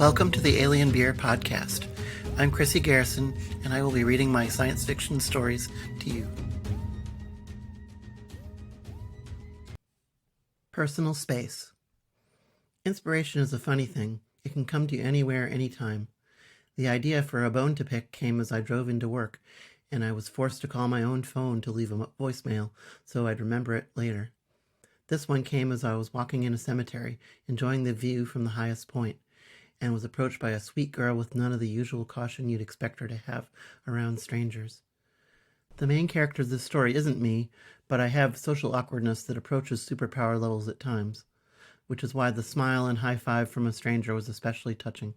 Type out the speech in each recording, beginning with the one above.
Welcome to the Alien Beer Podcast. I'm Chrissy Garrison, and I will be reading my science fiction stories to you. Personal space. Inspiration is a funny thing. It can come to you anywhere, anytime. The idea for a bone to pick came as I drove into work, and I was forced to call my own phone to leave a voicemail so I'd remember it later. This one came as I was walking in a cemetery, enjoying the view from the highest point, and was approached by a sweet girl with none of the usual caution you'd expect her to have around strangers. The main character of this story isn't me, but I have social awkwardness that approaches superpower levels at times, which is why the smile and high five from a stranger was especially touching.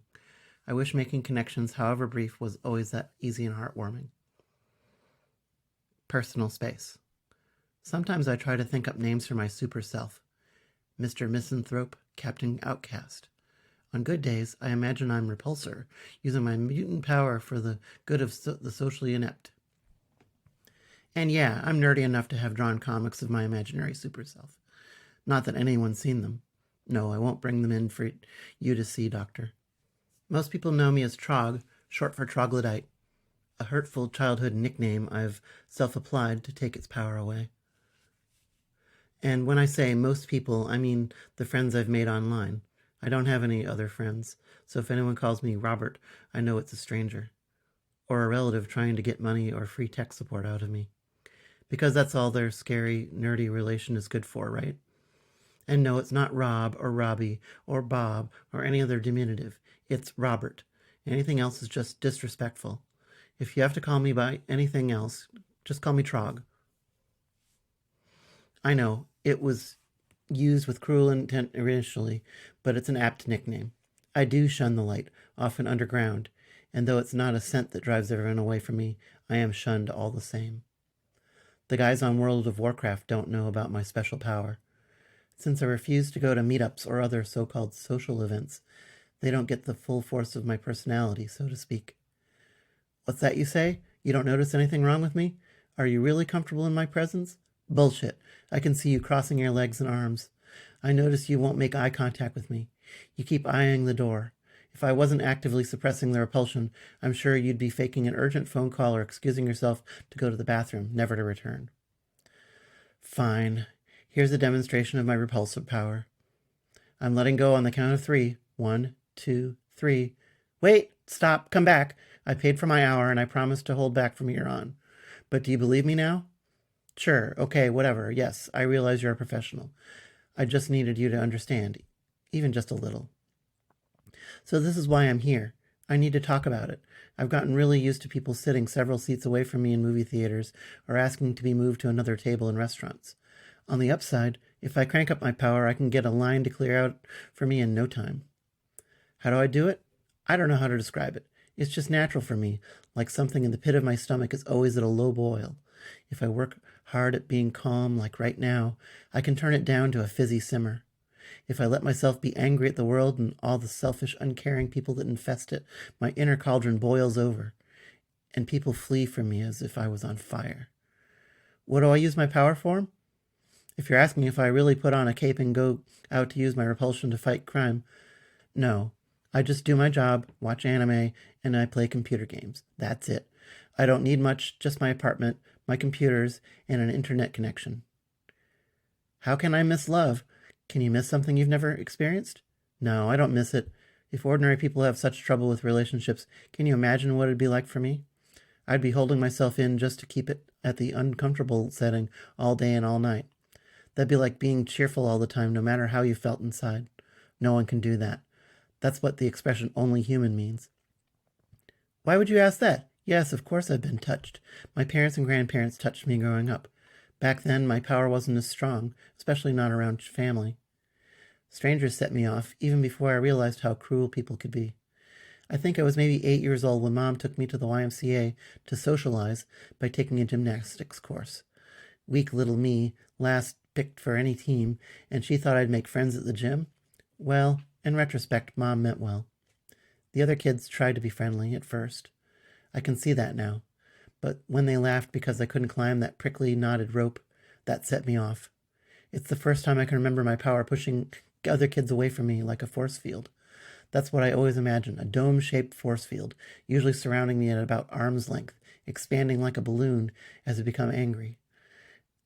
I wish making connections, however brief, was always that easy and heartwarming. Personal space. Sometimes I try to think up names for my super self. Mr. Misanthrope, Captain Outcast. On good days, I imagine I'm Repulsor, using my mutant power for the good of the socially inept. And yeah, I'm nerdy enough to have drawn comics of my imaginary super self. Not that anyone's seen them. No, I won't bring them in for you to see, Doctor. Most people know me as Trog, short for Troglodyte, a hurtful childhood nickname I've self-applied to take its power away. And when I say most people, I mean the friends I've made online. I don't have any other friends, so if anyone calls me Robert, I know it's a stranger. Or a relative trying to get money or free tech support out of me. Because that's all their scary, nerdy relation is good for, right? And no, it's not Rob or Robbie or Bob or any other diminutive. It's Robert. Anything else is just disrespectful. If you have to call me by anything else, just call me Trog. I know, it was used with cruel intent initially, but it's an apt nickname. I do shun the light, often underground, and though it's not a scent that drives everyone away from me, I am shunned all the same. The guys on World of Warcraft don't know about my special power. Since I refuse to go to meetups or other so-called social events, they don't get the full force of my personality, so to speak. What's that you say? You don't notice anything wrong with me? Are you really comfortable in my presence? Bullshit. I can see you crossing your legs and arms. I notice you won't make eye contact with me. You keep eyeing the door. If I wasn't actively suppressing the repulsion, I'm sure you'd be faking an urgent phone call or excusing yourself to go to the bathroom, never to return. Fine. Here's a demonstration of my repulsive power. I'm letting go on the count of 3. 1, 2, 3. Wait! Stop! Come back! I paid for my hour and I promised to hold back from here on. But do you believe me now? Sure, okay, whatever. Yes, I realize you're a professional. I just needed you to understand, even just a little. So this is why I'm here. I need to talk about it. I've gotten really used to people sitting several seats away from me in movie theaters or asking to be moved to another table in restaurants. On the upside, if I crank up my power, I can get a line to clear out for me in no time. How do I do it? I don't know how to describe it. It's just natural for me, like something in the pit of my stomach is always at a low boil. If I work hard at being calm, like right now, I can turn it down to a fizzy simmer. If I let myself be angry at the world and all the selfish, uncaring people that infest it, my inner cauldron boils over, and people flee from me as if I was on fire. What do I use my power for? If you're asking if I really put on a cape and go out to use my repulsion to fight crime, no. I just do my job, watch anime, and I play computer games. That's it. I don't need much, just my apartment, my computers, and an internet connection. How can I miss love? Can you miss something you've never experienced? No, I don't miss it. If ordinary people have such trouble with relationships, can you imagine what it'd be like for me? I'd be holding myself in just to keep it at the uncomfortable setting all day and all night. That'd be like being cheerful all the time, no matter how you felt inside. No one can do that. That's what the expression only human means. Why would you ask that? Yes, of course I've been touched. My parents and grandparents touched me growing up. Back then, my power wasn't as strong, especially not around family. Strangers set me off, even before I realized how cruel people could be. I think I was maybe 8 years old when Mom took me to the YMCA to socialize by taking a gymnastics course. Weak little me, last picked for any team, and she thought I'd make friends at the gym? Well, in retrospect, Mom meant well. The other kids tried to be friendly at first. I can see that now. But when they laughed because I couldn't climb that prickly, knotted rope, that set me off. It's the first time I can remember my power pushing other kids away from me like a force field. That's what I always imagine, a dome-shaped force field, usually surrounding me at about arm's length, expanding like a balloon as I become angry.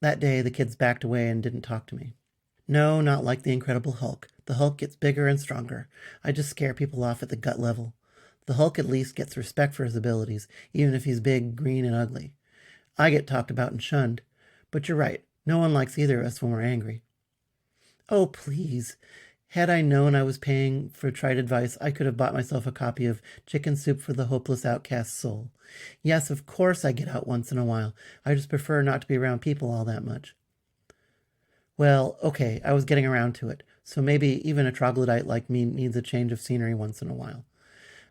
That day, the kids backed away and didn't talk to me. No, not like the Incredible Hulk. The Hulk gets bigger and stronger. I just scare people off at the gut level. The Hulk at least gets respect for his abilities, even if he's big, green, and ugly. I get talked about and shunned. But you're right. No one likes either of us when we're angry. Oh, please. Had I known I was paying for trite advice, I could have bought myself a copy of Chicken Soup for the Hopeless Outcast Soul. Yes, of course I get out once in a while. I just prefer not to be around people all that much. Well, okay, I was getting around to it. So maybe even a troglodyte like me needs a change of scenery once in a while.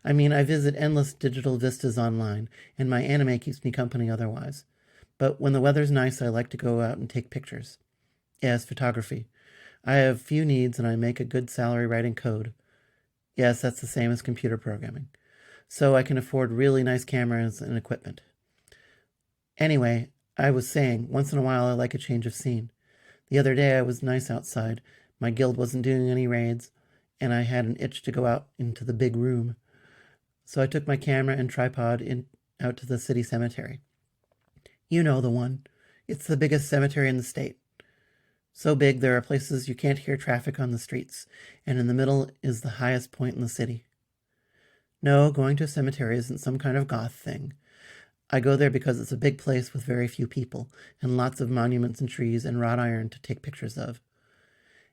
I mean, I visit endless digital vistas online, and my anime keeps me company otherwise. But when the weather's nice, I like to go out and take pictures. Yes, photography. I have few needs and I make a good salary writing code. Yes, that's the same as computer programming. So I can afford really nice cameras and equipment. Anyway, I was saying, once in a while I like a change of scene. The other day I was nice outside. My guild wasn't doing any raids, and I had an itch to go out into the big room. So I took my camera and tripod out to the city cemetery. You know the one. It's the biggest cemetery in the state. So big there are places you can't hear traffic on the streets, and in the middle is the highest point in the city. No, going to a cemetery isn't some kind of goth thing. I go there because it's a big place with very few people, and lots of monuments and trees and wrought iron to take pictures of.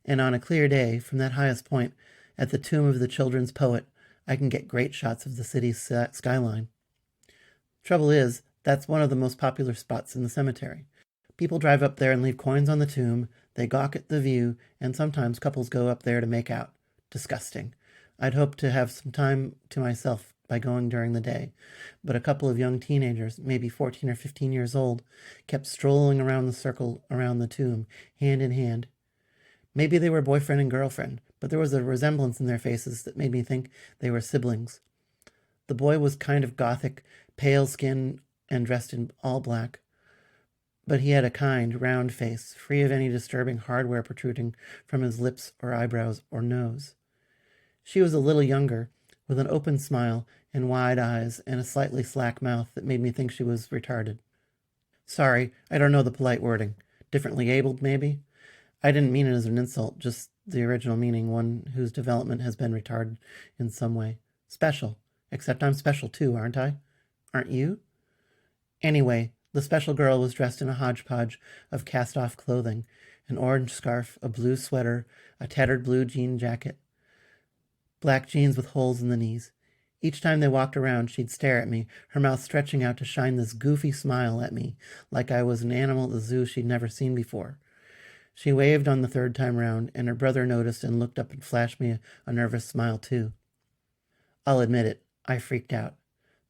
And on a clear day, from that highest point, at the tomb of the children's poet, I can get great shots of the city's skyline. Trouble is, that's one of the most popular spots in the cemetery. People drive up there and leave coins on the tomb, they gawk at the view, and sometimes couples go up there to make out. Disgusting. I'd hoped to have some time to myself by going during the day, but a couple of young teenagers, maybe 14 or 15 years old, kept strolling around the circle around the tomb, hand in hand. Maybe they were boyfriend and girlfriend, but there was a resemblance in their faces that made me think they were siblings. The boy was kind of gothic, pale skin, and dressed in all black. But he had a kind, round face, free of any disturbing hardware protruding from his lips or eyebrows or nose. She was a little younger, with an open smile and wide eyes and a slightly slack mouth that made me think she was retarded. Sorry, I don't know the polite wording. Differently abled, maybe? I didn't mean it as an insult, just the original meaning, one whose development has been retarded in some way. Special. Except I'm special too, aren't I? Aren't you? Anyway, the special girl was dressed in a hodgepodge of cast-off clothing, an orange scarf, a blue sweater, a tattered blue jean jacket, black jeans with holes in the knees. Each time they walked around, she'd stare at me, her mouth stretching out to shine this goofy smile at me, like I was an animal at the zoo she'd never seen before. She waved on the third time round, and her brother noticed and looked up and flashed me a nervous smile, too. I'll admit it, I freaked out.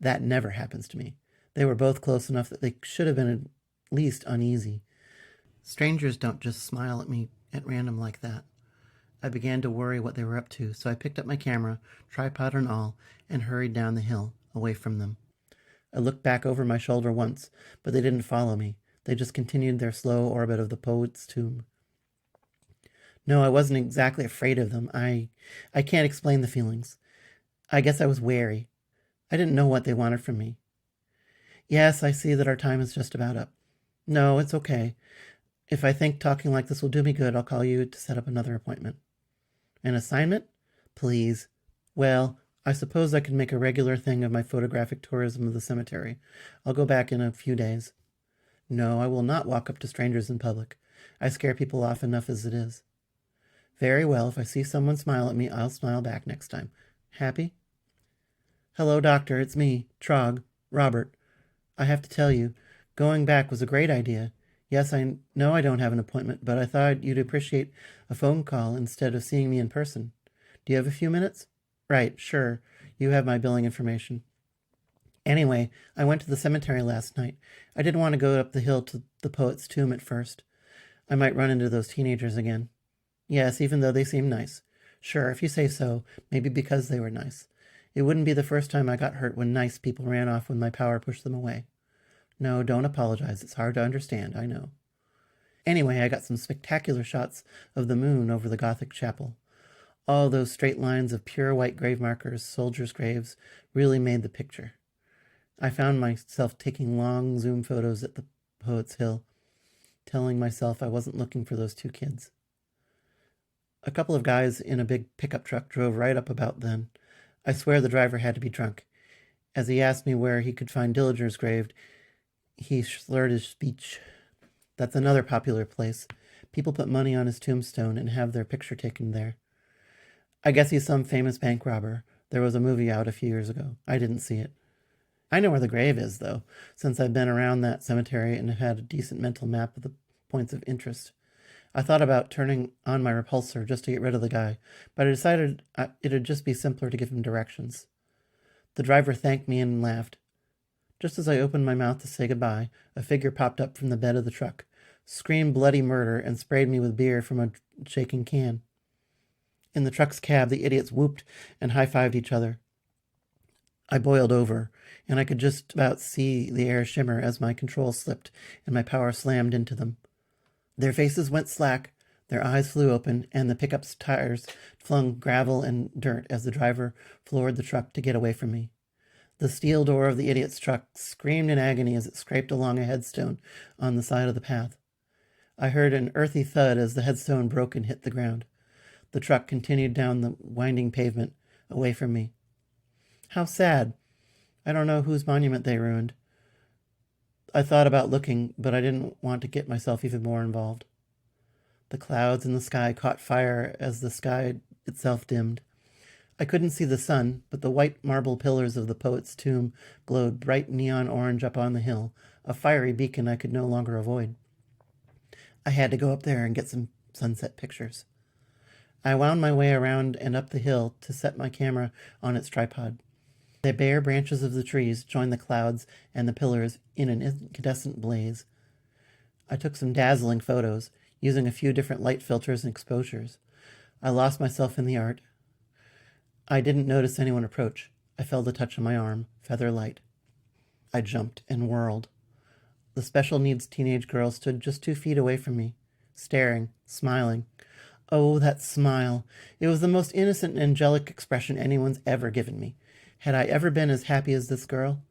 That never happens to me. They were both close enough that they should have been at least uneasy. Strangers don't just smile at me at random like that. I began to worry what they were up to, so I picked up my camera, tripod and all, and hurried down the hill, away from them. I looked back over my shoulder once, but they didn't follow me. They just continued their slow orbit of the poet's tomb. No, I wasn't exactly afraid of them. I can't explain the feelings. I guess I was wary. I didn't know what they wanted from me. Yes, I see that our time is just about up. No, it's okay. If I think talking like this will do me good, I'll call you to set up another appointment. An assignment? Please. Well, I suppose I could make a regular thing of my photographic tourism of the cemetery. I'll go back in a few days. No, I will not walk up to strangers in public. I scare people off enough as it is. Very well, if I see someone smile at me, I'll smile back next time. Happy? Hello, Doctor, it's me, Trog, Robert. I have to tell you, going back was a great idea. Yes, I know I don't have an appointment, but I thought you'd appreciate a phone call instead of seeing me in person. Do you have a few minutes? Right, sure. You have my billing information. Anyway, I went to the cemetery last night. I didn't want to go up the hill to the poet's tomb at first. I might run into those teenagers again. Yes, even though they seem nice. Sure, if you say so, maybe because they were nice. It wouldn't be the first time I got hurt when nice people ran off when my power pushed them away. No, don't apologize. It's hard to understand, I know. Anyway, I got some spectacular shots of the moon over the Gothic chapel. All those straight lines of pure white grave markers, soldiers' graves, really made the picture. I found myself taking long zoom photos at the Poets' Hill, telling myself I wasn't looking for those two kids. A couple of guys in a big pickup truck drove right up about then. I swear the driver had to be drunk. As he asked me where he could find Dillinger's grave, he slurred his speech. That's another popular place. People put money on his tombstone and have their picture taken there. I guess he's some famous bank robber. There was a movie out a few years ago. I didn't see it. I know where the grave is, though, since I've been around that cemetery and have had a decent mental map of the points of interest. I thought about turning on my repulsor just to get rid of the guy, but I decided it'd just be simpler to give him directions. The driver thanked me and laughed. Just as I opened my mouth to say goodbye, a figure popped up from the bed of the truck, screamed bloody murder, and sprayed me with beer from a shaking can. In the truck's cab, the idiots whooped and high-fived each other. I boiled over, and I could just about see the air shimmer as my controls slipped and my power slammed into them. Their faces went slack, their eyes flew open, and the pickup's tires flung gravel and dirt as the driver floored the truck to get away from me. The steel door of the idiot's truck screamed in agony as it scraped along a headstone on the side of the path. I heard an earthy thud as the headstone broke and hit the ground. The truck continued down the winding pavement, away from me. How sad. I don't know whose monument they ruined. I thought about looking, but I didn't want to get myself even more involved. The clouds in the sky caught fire as the sky itself dimmed. I couldn't see the sun, but the white marble pillars of the poet's tomb glowed bright neon orange up on the hill, a fiery beacon I could no longer avoid. I had to go up there and get some sunset pictures. I wound my way around and up the hill to set my camera on its tripod. The bare branches of the trees joined the clouds and the pillars in an incandescent blaze. I took some dazzling photos, using a few different light filters and exposures. I lost myself in the art. I didn't notice anyone approach. I felt a touch on my arm, feather light. I jumped and whirled. The special needs teenage girl stood just 2 feet away from me, staring, smiling. Oh, that smile. It was the most innocent and angelic expression anyone's ever given me. Had I ever been as happy as this girl?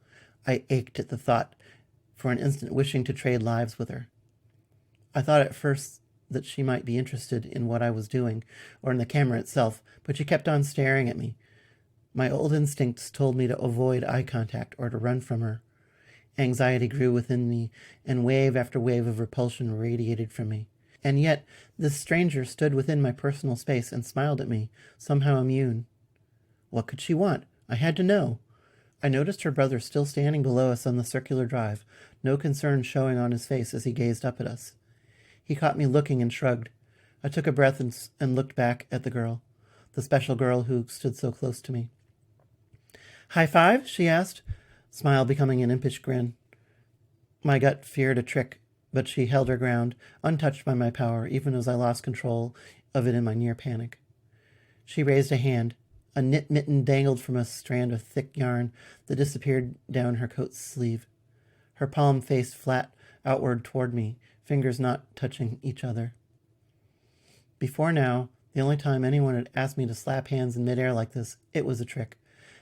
I ached at the thought, for an instant wishing to trade lives with her. I thought at first that she might be interested in what I was doing, or in the camera itself, but she kept on staring at me. My old instincts told me to avoid eye contact or to run from her. Anxiety grew within me, and wave after wave of repulsion radiated from me. And yet, this stranger stood within my personal space and smiled at me, somehow immune. What could she want? I had to know. I noticed her brother still standing below us on the circular drive, no concern showing on his face as he gazed up at us. He caught me looking and shrugged. I took a breath and looked back at the girl, the special girl who stood so close to me. High five? She asked, smile becoming an impish grin. My gut feared a trick, but she held her ground, untouched by my power, even as I lost control of it in my near panic. She raised a hand. A knit mitten dangled from a strand of thick yarn that disappeared down her coat sleeve. Her palm faced flat outward toward me, fingers not touching each other. Before now, the only time anyone had asked me to slap hands in midair like this, it was a trick.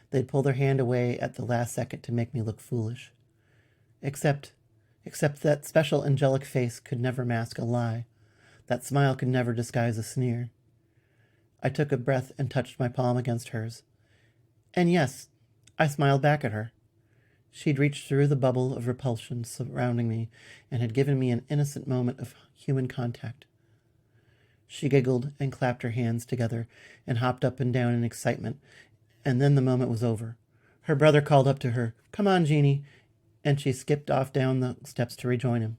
They'd pull their hand away at the last second to make me look foolish. Except that special angelic face could never mask a lie. That smile could never disguise a sneer. I took a breath and touched my palm against hers. And yes, I smiled back at her. She'd reached through the bubble of repulsion surrounding me and had given me an innocent moment of human contact. She giggled and clapped her hands together and hopped up and down in excitement, and then the moment was over. Her brother called up to her, "Come on, Jeannie," and she skipped off down the steps to rejoin him.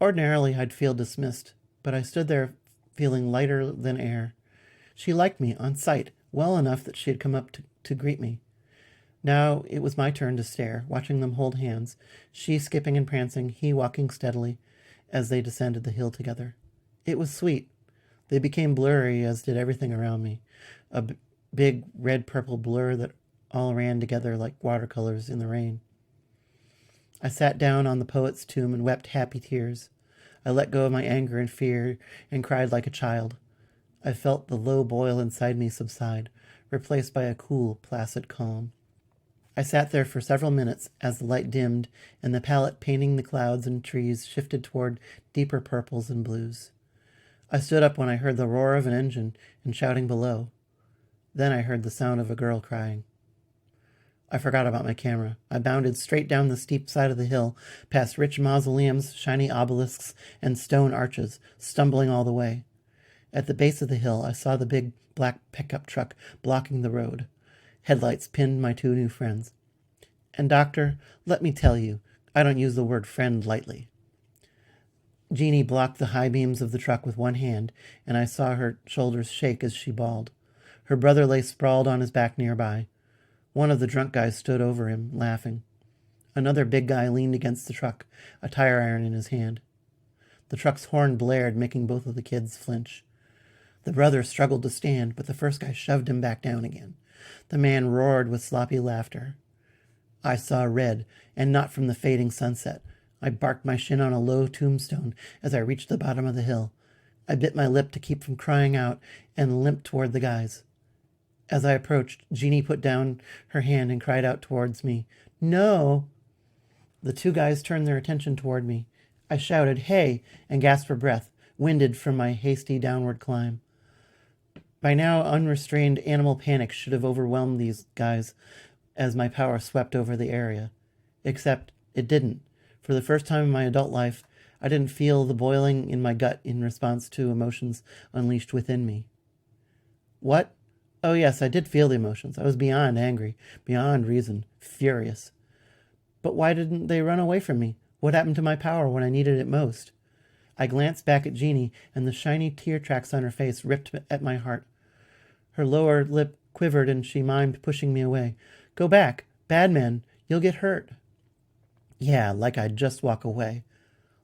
Ordinarily, I'd feel dismissed, but I stood there feeling lighter than air. She liked me, on sight, well enough that she had come up to greet me. Now it was my turn to stare, watching them hold hands, she skipping and prancing, he walking steadily, as they descended the hill together. It was sweet. They became blurry, as did everything around me, a big red-purple blur that all ran together like watercolors in the rain. I sat down on the poet's tomb and wept happy tears. I let go of my anger and fear and cried like a child. I felt the low boil inside me subside, replaced by a cool, placid calm. I sat there for several minutes as the light dimmed and the palette painting the clouds and trees shifted toward deeper purples and blues. I stood up when I heard the roar of an engine and shouting below. Then I heard the sound of a girl crying. I forgot about my camera. I bounded straight down the steep side of the hill, past rich mausoleums, shiny obelisks, and stone arches, stumbling all the way. At the base of the hill, I saw the big black pickup truck blocking the road. Headlights pinned my two new friends. And, Doctor, let me tell you, I don't use the word friend lightly. Jeannie blocked the high beams of the truck with one hand, and I saw her shoulders shake as she bawled. Her brother lay sprawled on his back nearby. One of the drunk guys stood over him, laughing. Another big guy leaned against the truck, a tire iron in his hand. The truck's horn blared, making both of the kids flinch. The brother struggled to stand, but the first guy shoved him back down again. The man roared with sloppy laughter. I saw red, and not from the fading sunset. I barked my shin on a low tombstone as I reached the bottom of the hill. I bit my lip to keep from crying out and limped toward the guys. As I approached, Jeannie put down her hand and cried out towards me, "No!" The two guys turned their attention toward me. I shouted, "Hey!" and gasped for breath, winded from my hasty downward climb. By now, unrestrained animal panic should have overwhelmed these guys as my power swept over the area. Except it didn't. For the first time in my adult life, I didn't feel the boiling in my gut in response to emotions unleashed within me. What? Oh, yes, I did feel the emotions. I was beyond angry, beyond reason, furious. But why didn't they run away from me? What happened to my power when I needed it most? I glanced back at Jeannie, and the shiny tear tracks on her face ripped at my heart. Her lower lip quivered, and she mimed pushing me away. "Go back. Bad men. You'll get hurt." Yeah, like I'd just walk away.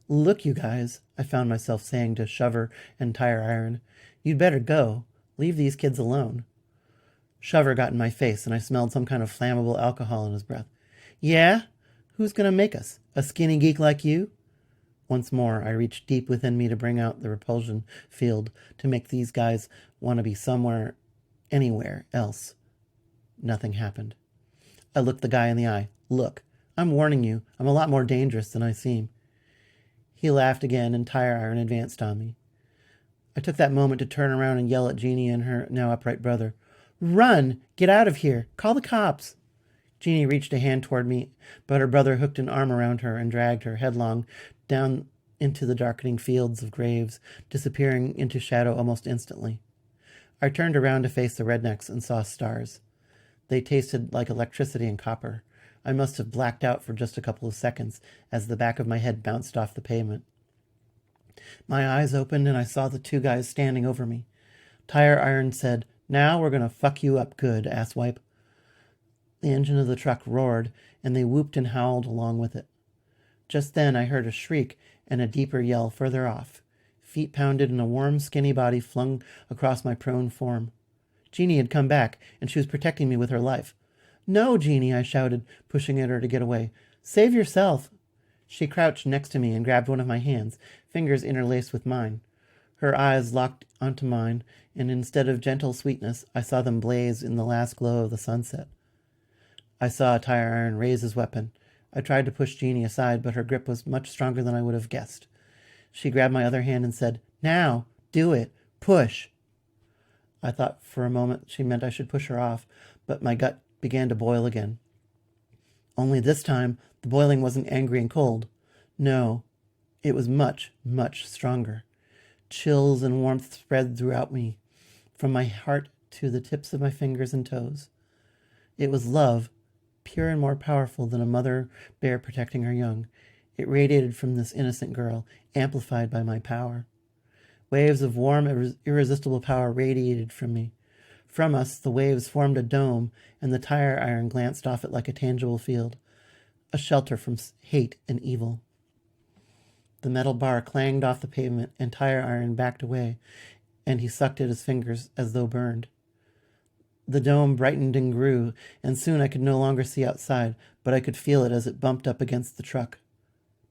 "Look, you guys," I found myself saying to Shover and Tire Iron. "You'd better go. Leave these kids alone." Shover got in my face, and I smelled some kind of flammable alcohol in his breath. "Yeah? Who's going to make us? A skinny geek like you?" Once more, I reached deep within me to bring out the repulsion field, to make these guys want to be somewhere, anywhere else. Nothing happened. I looked the guy in the eye. "Look, I'm warning you, I'm a lot more dangerous than I seem." He laughed again, and Tire Iron advanced on me. I took that moment to turn around and yell at Jeannie and her now upright brother. "Run! Get out of here! Call the cops!" Jeannie reached a hand toward me, but her brother hooked an arm around her and dragged her headlong down into the darkening fields of graves, disappearing into shadow almost instantly. I turned around to face the rednecks and saw stars. They tasted like electricity and copper. I must have blacked out for just a couple of seconds as the back of my head bounced off the pavement. My eyes opened and I saw the two guys standing over me. Tire Iron said, "Now we're going to fuck you up good, asswipe." The engine of the truck roared, and they whooped and howled along with it. Just then I heard a shriek and a deeper yell further off. Feet pounded and a warm, skinny body flung across my prone form. Jeannie had come back, and she was protecting me with her life. "No, Jeannie," I shouted, pushing at her to get away. "Save yourself." She crouched next to me and grabbed one of my hands, fingers interlaced with mine. Her eyes locked onto mine, and instead of gentle sweetness, I saw them blaze in the last glow of the sunset. I saw Tire Iron raise his weapon. I tried to push Jeannie aside, but her grip was much stronger than I would have guessed. She grabbed my other hand and said, "Now, do it. Push." I thought for a moment she meant I should push her off, but my gut began to boil again. Only this time, the boiling wasn't angry and cold. No, it was much, much stronger. Chills and warmth spread throughout me, from my heart to the tips of my fingers and toes. It was love, pure and more powerful than a mother bear protecting her young. It radiated from this innocent girl, amplified by my power. Waves of warm, irresistible power radiated from me. From us, the waves formed a dome, and the Tire Iron glanced off it like a tangible field, a shelter from hate and evil. The metal bar clanged off the pavement, and Tire Iron backed away, and he sucked at his fingers as though burned. The dome brightened and grew, and soon I could no longer see outside, but I could feel it as it bumped up against the truck.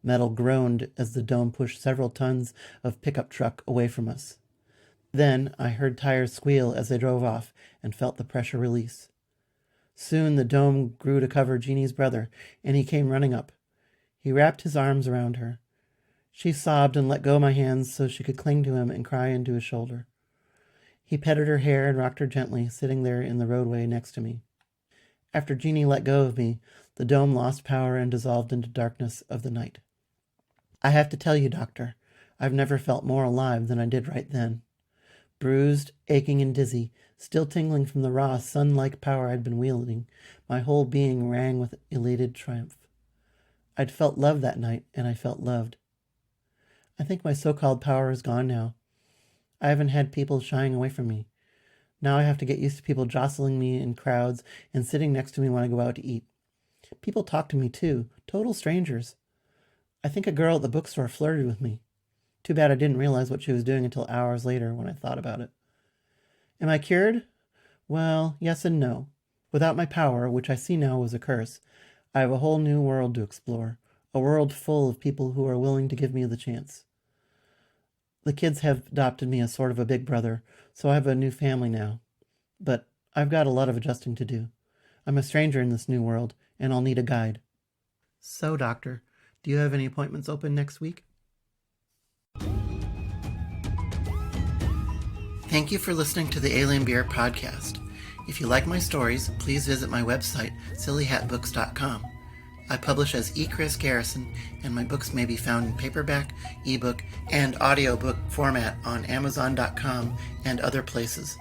Metal groaned as the dome pushed several tons of pickup truck away from us. Then I heard tires squeal as they drove off and felt the pressure release. Soon the dome grew to cover Jeannie's brother, and he came running up. He wrapped his arms around her. She sobbed and let go my hands so she could cling to him and cry into his shoulder. He petted her hair and rocked her gently, sitting there in the roadway next to me. After Jeannie let go of me, the dome lost power and dissolved into darkness of the night. I have to tell you, Doctor, I've never felt more alive than I did right then. Bruised, aching, and dizzy, still tingling from the raw, sun-like power I'd been wielding, my whole being rang with elated triumph. I'd felt love that night, and I felt loved. I think my so-called power is gone now. I haven't had people shying away from me. Now I have to get used to people jostling me in crowds and sitting next to me when I go out to eat. People talk to me, too, total strangers. I think a girl at the bookstore flirted with me. Too bad I didn't realize what she was doing until hours later when I thought about it. Am I cured? Well, yes and no. Without my power, which I see now was a curse, I have a whole new world to explore, a world full of people who are willing to give me the chance. The kids have adopted me as sort of a big brother, so I have a new family now. But I've got a lot of adjusting to do. I'm a stranger in this new world, and I'll need a guide. So, Doctor, do you have any appointments open next week? Thank you for listening to the Alien Beer podcast. If you like my stories, please visit my website, sillyhatbooks.com. I publish as E. Chris Garrison, and my books may be found in paperback, ebook, and audiobook format on Amazon.com and other places.